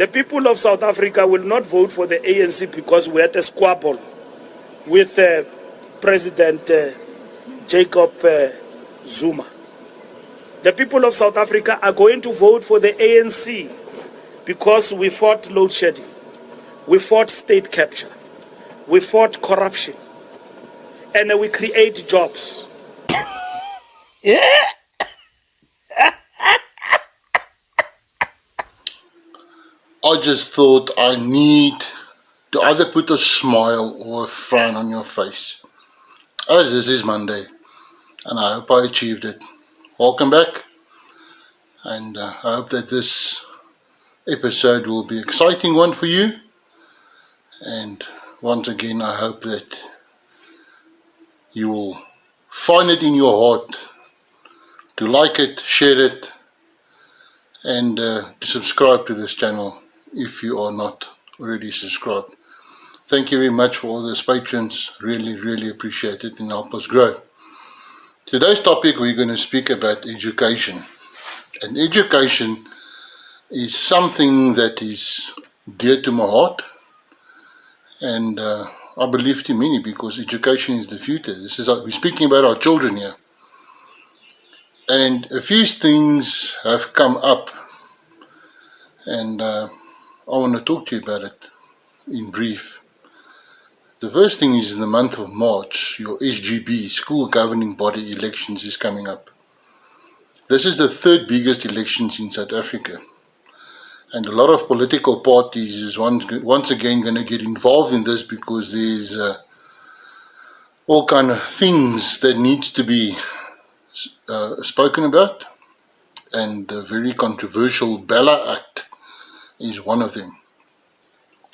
The people of South Africa will not vote for the ANC because we had a squabble with President Jacob Zuma. The people of South Africa are going to vote for the ANC because we fought load shedding, we fought state capture, we fought corruption, and we create jobs. I just thought I need to either put a smile or a frown on your face, as this is Monday, and I hope I achieved it. Welcome back, and I hope that this episode will be an exciting one for you, and once again I hope that you will find it in your heart to like it, share it, and to subscribe to this channel if you are not already subscribed. Thank you very much for all those patrons. Really appreciate it and help us grow. Today's topic, we're going to speak about education. And education is something that is dear to my heart, and I believe to many, because education is the future. We're speaking about our children here. And a few things have come up, and I want to talk to you about it in brief. The first thing is, in the month of March, your SGB, School Governing Body elections, is coming up. This is the third biggest elections in South Africa. And a lot of political parties is once again going to get involved in this, because there's all kind of things that needs to be spoken about. And the very controversial Bela Act is one of them.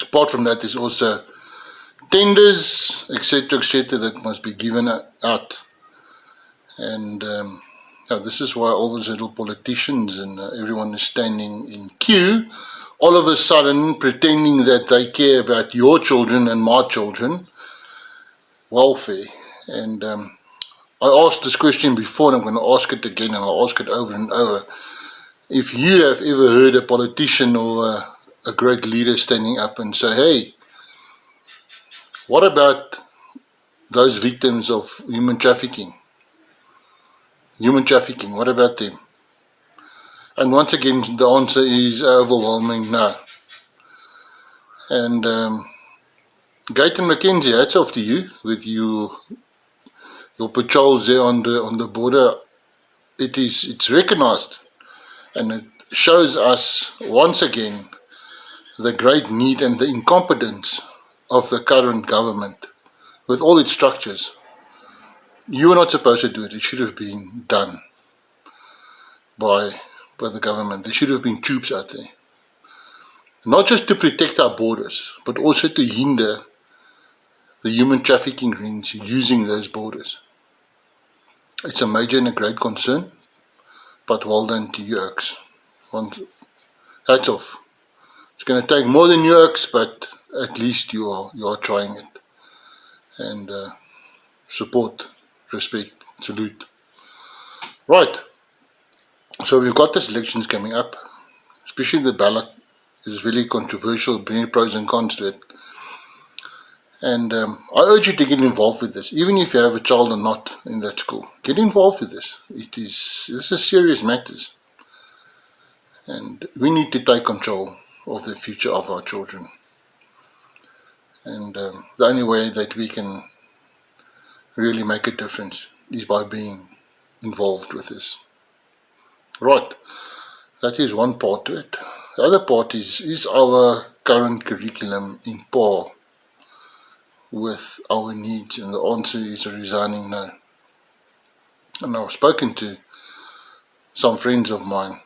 Apart from that, there's also tenders, etc., that must be given out. And this is why all those little politicians and everyone is standing in queue, all of a sudden pretending that they care about your children and my children welfare. And I asked this question before, and I'm going to ask it again, and I'll ask it over and over. If you have ever heard a politician or a great leader standing up and say, hey, what about those victims of human trafficking? What about them? And once again, the answer is overwhelming no. And Gate and Mackenzie, hats off to you with your patrols there on the border. It's recognized, and it shows us once again the great need and the incompetence of the current government with all its structures. You were not supposed to do it. It should have been done by the government. There should have been troops out there, not just to protect our borders, but also to hinder the human trafficking rings using those borders. It's a major and a great concern, but well done to you, Oaks. Hats off. It's going to take more than you, Oaks, but at least you are trying it. And support, respect, salute. Right. So we've got this elections coming up, especially the ballot is very controversial, many pros and cons to it. And I urge you to get involved with this, even if you have a child or not in that school. Get involved with this. This is serious matters, and we need to take control of the future of our children. And the only way that we can really make a difference is by being involved with this. Right, that is one part to it. The other part is our current curriculum in par with our needs, and the answer is a resounding no. And I've spoken to some friends of mine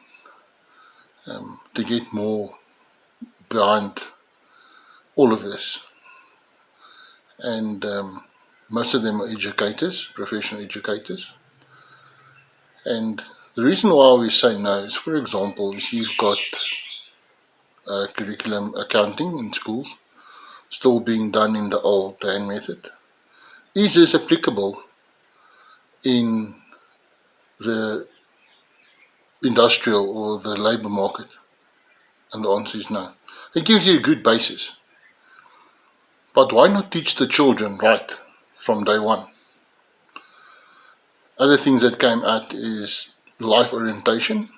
to get more behind all of this, and most of them are educators, professional educators. And the reason why we say no is, for example, if you've got curriculum accounting in schools still being done in the old hand method, is this applicable in the industrial or the labor market? And the answer is no. It gives you a good basis. But why not teach the children right from day one? Other things that came out is life orientation.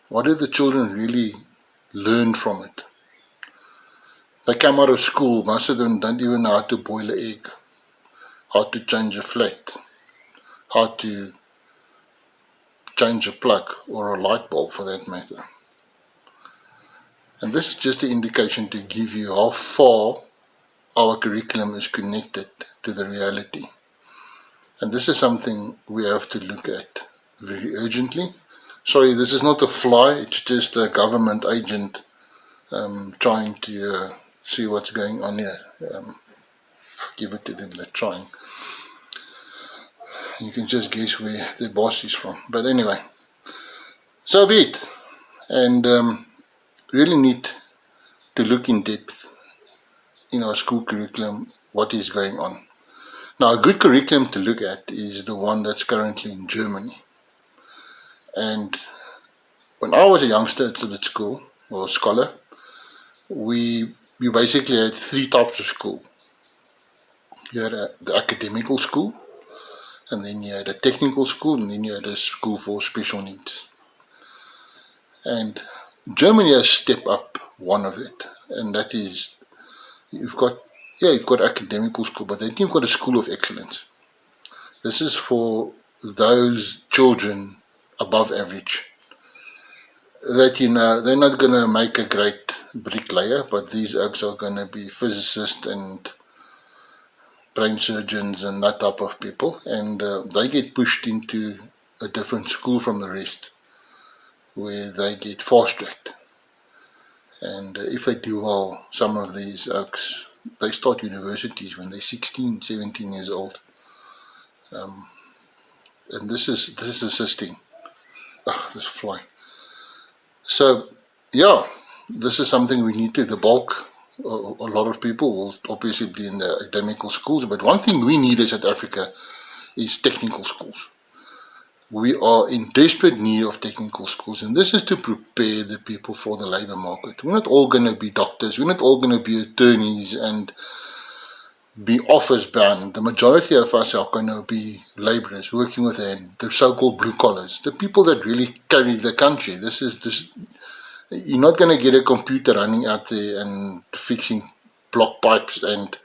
What did the children really learn from it? They come out of school, most of them don't even know how to boil an egg, how to change a flat, how to change a plug or a light bulb for that matter. And this is just an indication to give you how far our curriculum is connected to the reality. And this is something we have to look at very urgently. Sorry, this is not a fly, it's just a government agent trying to see what's going on here. Give it to them, they're trying. You can just guess where their boss is from. But anyway, so be it. And really need to look in depth in our school curriculum, what is going on. Now, a good curriculum to look at is the one that's currently in Germany. And when I was a youngster at school, or scholar, you basically had three types of school. You had the academical school, and then you had a technical school, and then you had a school for special needs. And Germany has stepped up one of it, and that is, you've got academical school, but then you've got a school of excellence. This is for those children above average, that they're not going to make a great bricklayer, but these oaks are going to be physicists and brain surgeons and that type of people, and they get pushed into a different school from the rest, where they get fast-tracked. And if they do well, some of these oaks, they start universities when they're 16, 17 years old. And this is assisting. This fly. So, yeah, this is something we need to, the bulk, a lot of people will obviously be in the academical schools, but one thing we need in South Africa is technical schools. We are in desperate need of technical schools, and this is to prepare the people for the labour market. We're not all going to be doctors, we're not all going to be attorneys and be office bound. The majority of us are going to be labourers working with hand, the so-called blue collars, the people that really carry the country. You're not going to get a computer running out there and fixing block pipes and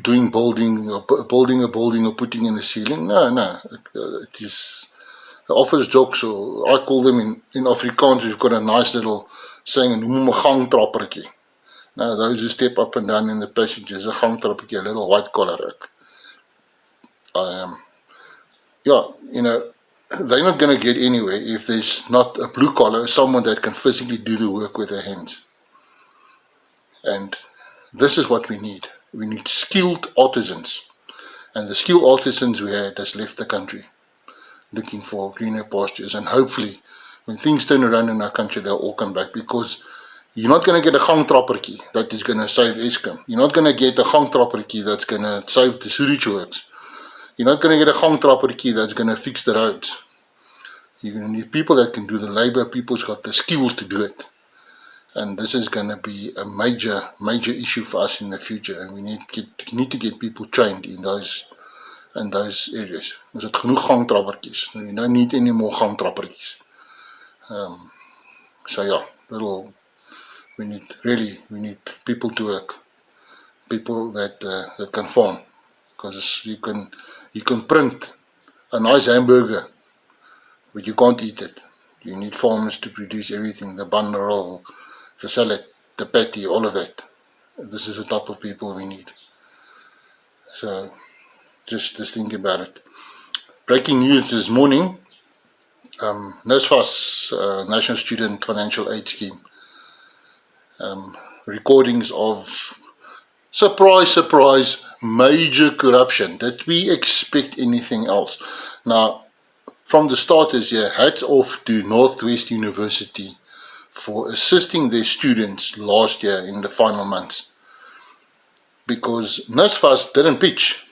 building a building or putting in a ceiling. No. It is the office jokes, or I call them in Afrikaans, we've got a nice little saying, noem 'n gangtrappertjie. Now, those who step up and down in the passages, a gangtrappertjie, a little white collar ook. They're not going to get anywhere if there's not a blue collar, someone that can physically do the work with their hands. And this is what we need. We need skilled artisans. And the skilled artisans we had has left the country, looking for greener pastures. And hopefully, when things turn around in our country, they'll all come back, because you're not going to get a gangtrappertjie that is going to save Eskom. You're not going to get a gangtrappertjie that's going to save the sewage works. You're not going to get a gangtrappertjie that's going to fix the roads. You're going to need people that can do the labour, people's got the skills to do it. And this is going to be a major issue for us in the future. And we need to get people trained in those areas. Ons het genoeg gangtrappertjies. We don't need any more gangtrappertjies. So yeah, we need people to work, people that can farm, because you can print a nice hamburger, but you can't eat it. You need farmers to produce everything, the bun roll, the salad, the patty, all of that. This is the type of people we need. So just think about it. Breaking news this morning, NSFAS, National Student Financial Aid Scheme, recordings of, surprise, major corruption. Did we expect anything else? Now, from the starters here, hats off to Northwest University for assisting their students last year in the final months, because NSFAS didn't pitch.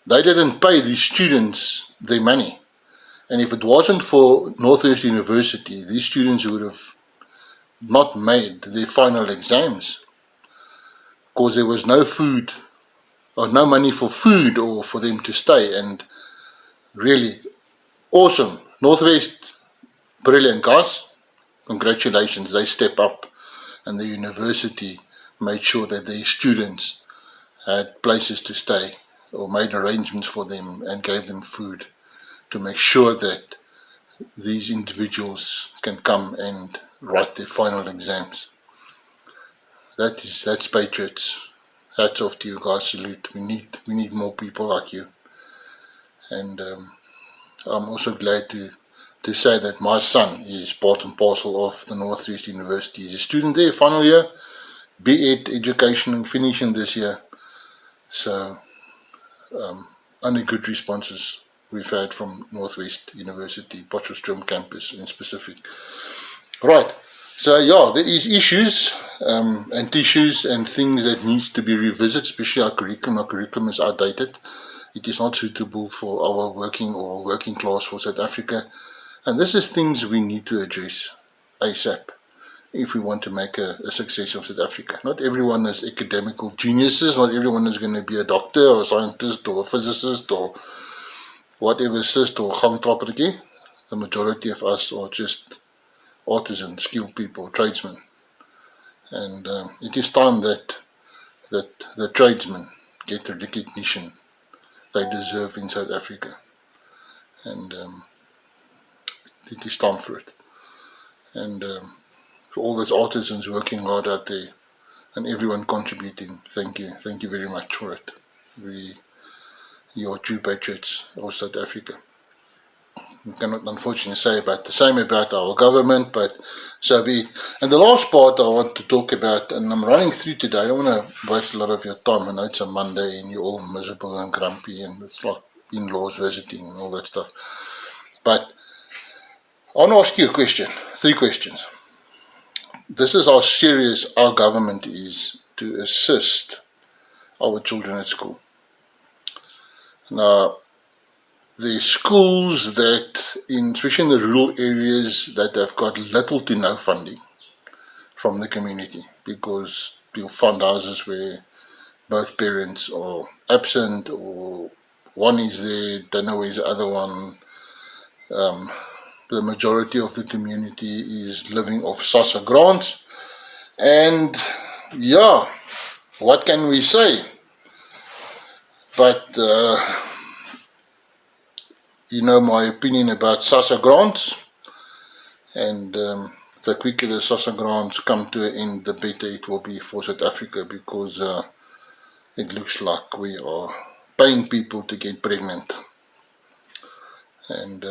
They didn't pay these students their money. And if it wasn't for Northwest University, these students would have not made their final exams because there was no food or no money for food or for them to stay. And really awesome. Northwest, brilliant guys. Congratulations, they step up, and the university made sure that their students had places to stay or made arrangements for them and gave them food to make sure that these individuals can come and write their final exams. That's patriots. Hats off to you guys. Salute. We need more people like you. And I'm also glad to say that my son is part and parcel of the Northwest University. He's a student there, final year, B.Ed education, and finishing this year. So only good responses we've had from Northwest University, Potchefstroom campus in specific. Right, so yeah, there is issues and tissues and things that needs to be revisited, especially our curriculum. Our curriculum is outdated. It is not suitable for our working class for South Africa. And this is things we need to address ASAP if we want to make a success of South Africa. Not everyone is academical geniuses. Not everyone is going to be a doctor or a scientist or a physicist or whatever cyst or gamtrapertjie. The majority of us are just artisans, skilled people, tradesmen. And it is time that the tradesmen get the recognition they deserve in South Africa. And it is time for it. And for all those artisans working hard out there and everyone contributing, thank you very much for it. You are true patriots of South Africa. We cannot unfortunately say about the same about our government, but so be it. And the last part I want to talk about, and I'm running through today, I don't want to waste a lot of your time. I know it's a Monday and you're all miserable and grumpy and it's like in-laws visiting and all that stuff. But I want to ask you a question, 3 questions. This is how serious our government is to assist our children at school. Now, the schools that, especially in the rural areas, that have got little to no funding from the community, because you'll find houses where both parents are absent or one is there, don't know where's the other one. The majority of the community is living off SARS grants. And yeah, what can we say? But you know my opinion about SARS grants, and the quicker the SARS grants come to an end, the better it will be for South Africa, because it looks like we are paying people to get pregnant, and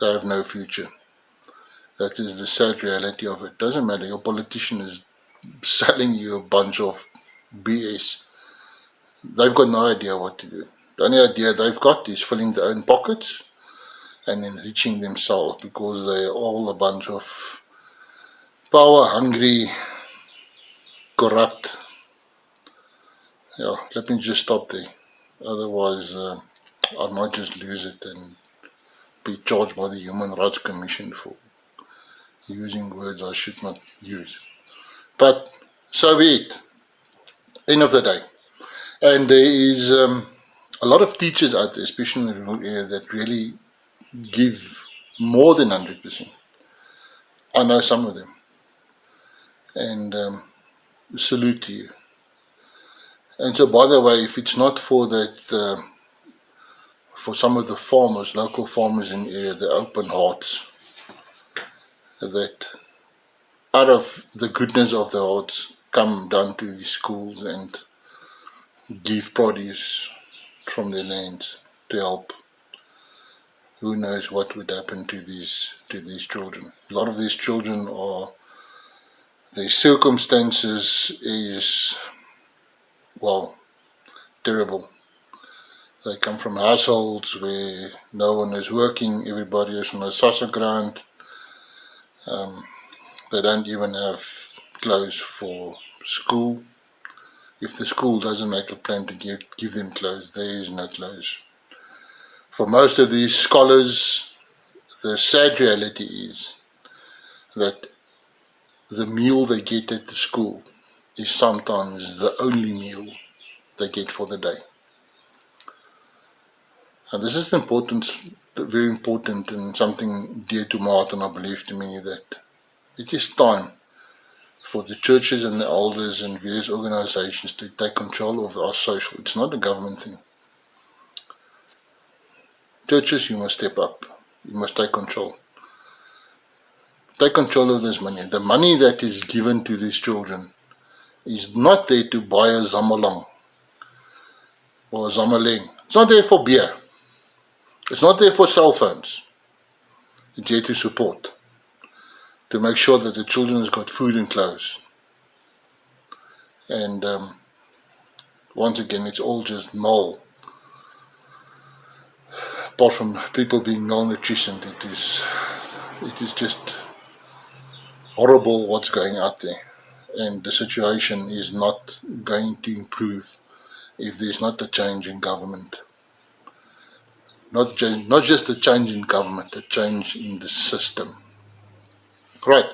they have no future. That is the sad reality of it. Doesn't matter, your politician is selling you a bunch of BS. They've got no idea what to do. The only idea they've got is filling their own pockets and enriching themselves, because they're all a bunch of power-hungry, corrupt. Yeah, let me just stop there. Otherwise, I might just lose it and be charged by the Human Rights Commission for using words I should not use. But so be it. End of the day. And there is a lot of teachers out there, especially in the rural area, that really give more than 100%. I know some of them. And salute to you. And so, by the way, if it's not for that, for some of the farmers, local farmers in the area, the open hearts, that out of the goodness of the hearts come down to these schools and give produce from their lands to help. Who knows what would happen to these children? A lot of these children are, their circumstances is, well, terrible. They come from households where no one is working, everybody is on a SARS grant. They don't even have clothes for school. If the school doesn't make a plan to give them clothes, there is no clothes For most of these scholars, the sad reality is that the meal they get at the school is sometimes the only meal they get for the day. And this is important, very important, and something dear to my heart, and I believe to many, that it is time for the churches and the elders and various organizations to take control of our social. It's not a government thing. Churches, you must step up. You must take control. Take control of this money. The money that is given to these children is not there to buy a Zamalang or a Zamaleng. It's not there for beer. It's not there for cell phones. It's there to support, to make sure that the children has got food and clothes. And once again, it's all just null. Apart from people being malnutrition, it is just horrible what's going out there. And the situation is not going to improve if there's not a change in government. Not just a change in government, a change in the system. Right,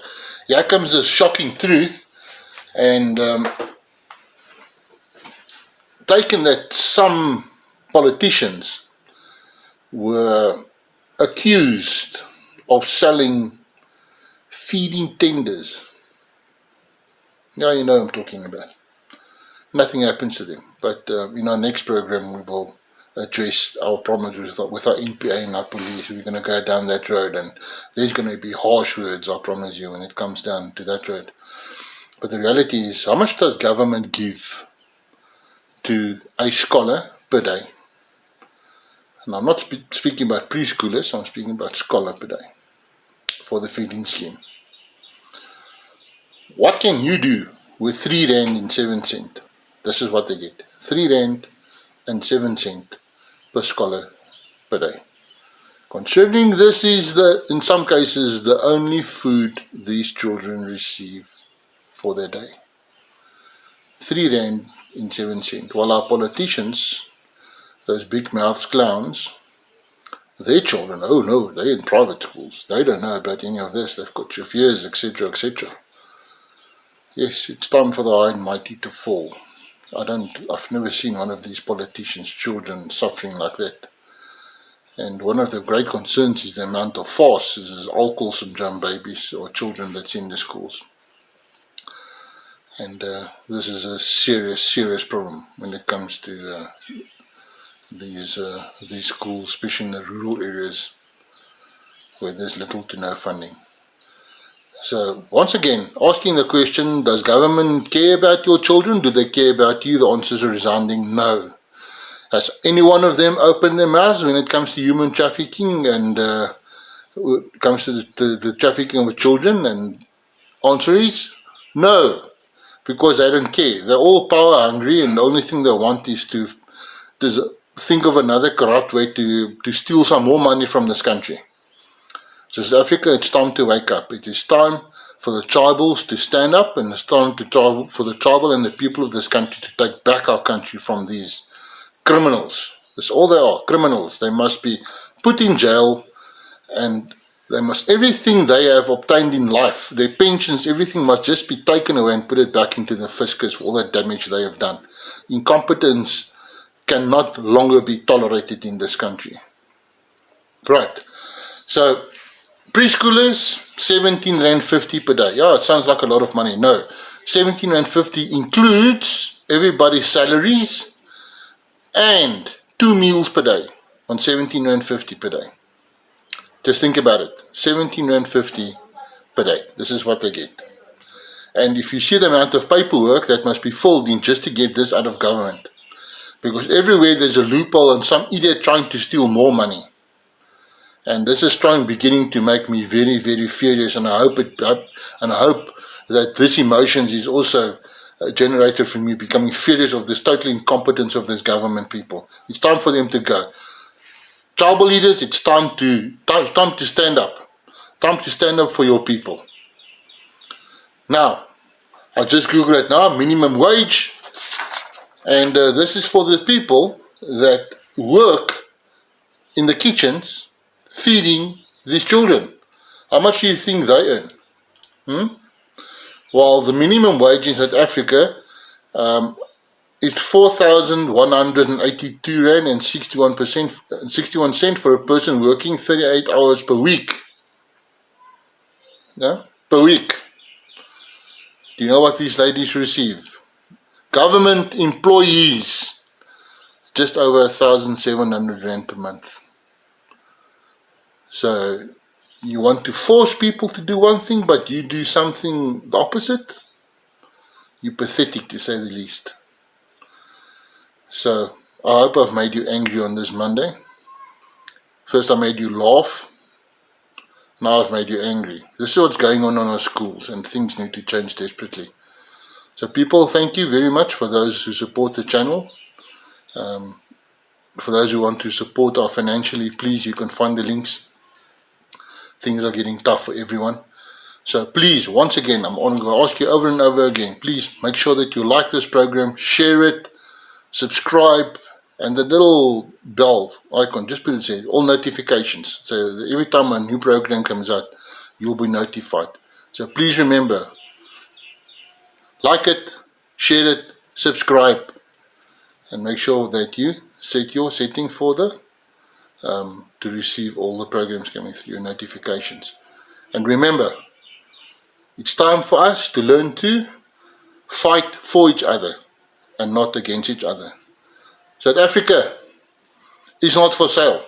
here comes the shocking truth, and taken that some politicians were accused of selling feeding tenders. Now you know what I'm talking about. Nothing happens to them, but in our next program we will address our problems with our NPA and our police. We're going to go down that road, and there's going to be harsh words, I promise you, when it comes down to that road. But the reality is, how much does government give to a scholar per day? And I'm not speaking about preschoolers, I'm speaking about scholar per day for the feeding scheme. What can you do with 3 rand and 7 cent? This is what they get. 3 rand and 7 cent per scholar per day. Considering this is in some cases the only food these children receive for their day. 3 rand and 7 cent. While our politicians, those big mouthed clowns, their children, oh no, they're in private schools. They don't know about any of this. They've got chauffeurs, etc., etc. Yes, it's time for the high and mighty to fall. I've never seen one of these politicians' children suffering like that. And one of the great concerns is the amount of FARS, this is alcohol syndrome babies or children that's in the schools. And this is a serious, serious problem when it comes to these schools, especially in the rural areas where there's little to no funding. So once again, asking the question, does government care about your children? Do they care about you? The answer is a resounding no. Has any one of them opened their mouths when it comes to human trafficking and when it comes to the trafficking of children? And answer is no, because they don't care. They're all power hungry, and the only thing they want is to think of another corrupt way to steal some more money from this country. So South Africa, it's time to wake up. It is time for the tribals to stand up, and it's time for the tribal and the people of this country to take back our country from these criminals. That's all they are, criminals. They must be put in jail, and everything they have obtained in life, their pensions, everything must just be taken away and put it back into the fiscus for all the damage they have done. Incompetence cannot longer be tolerated in this country. Right. So preschoolers, 17 rand 50 per day. Yeah, it sounds like a lot of money. No, 17 rand 50 includes everybody's salaries and 2 meals per day on 17 rand 50 per day. Just think about it. 17 rand 50 per day. This is what they get. And if you see the amount of paperwork that must be filled in just to get this out of government, because everywhere there's a loophole and some idiot trying to steal more money. And this is beginning to make me very, very furious, and I hope that this emotions is also generated from me becoming furious of this total incompetence of this government people. It's time for them to go. Tribal leaders, it's time to stand up. Time to stand up for your people. Now, I just Googled it now, minimum wage, and this is for the people that work in the kitchens feeding these children. How much do you think they earn? While the minimum wage in South Africa is 4,182 rand and 61 cent for a person working 38 hours per week. Yeah? Per week. Do you know what these ladies receive? Government employees, just over 1,700 rand per month. So you want to force people to do one thing, but you do something the opposite? You're pathetic, to say the least. So I hope I've made you angry on this Monday. First I made you laugh. Now I've made you angry. This is what's going on our schools, and things need to change desperately. So people, thank you very much for those who support the channel. For those who want to support us financially, please, you can find the links. Things are getting tough for everyone. So please, once again, I'm going to ask you over and over again, please make sure that you like this program, share it, subscribe, and the little bell icon, just put it there, all notifications. So every time a new program comes out, you'll be notified. So please remember, like it, share it, subscribe, and make sure that you set your setting for the to receive all the programs coming through your notifications. And remember, it's time for us to learn to fight for each other and not against each other. South Africa is not for sale.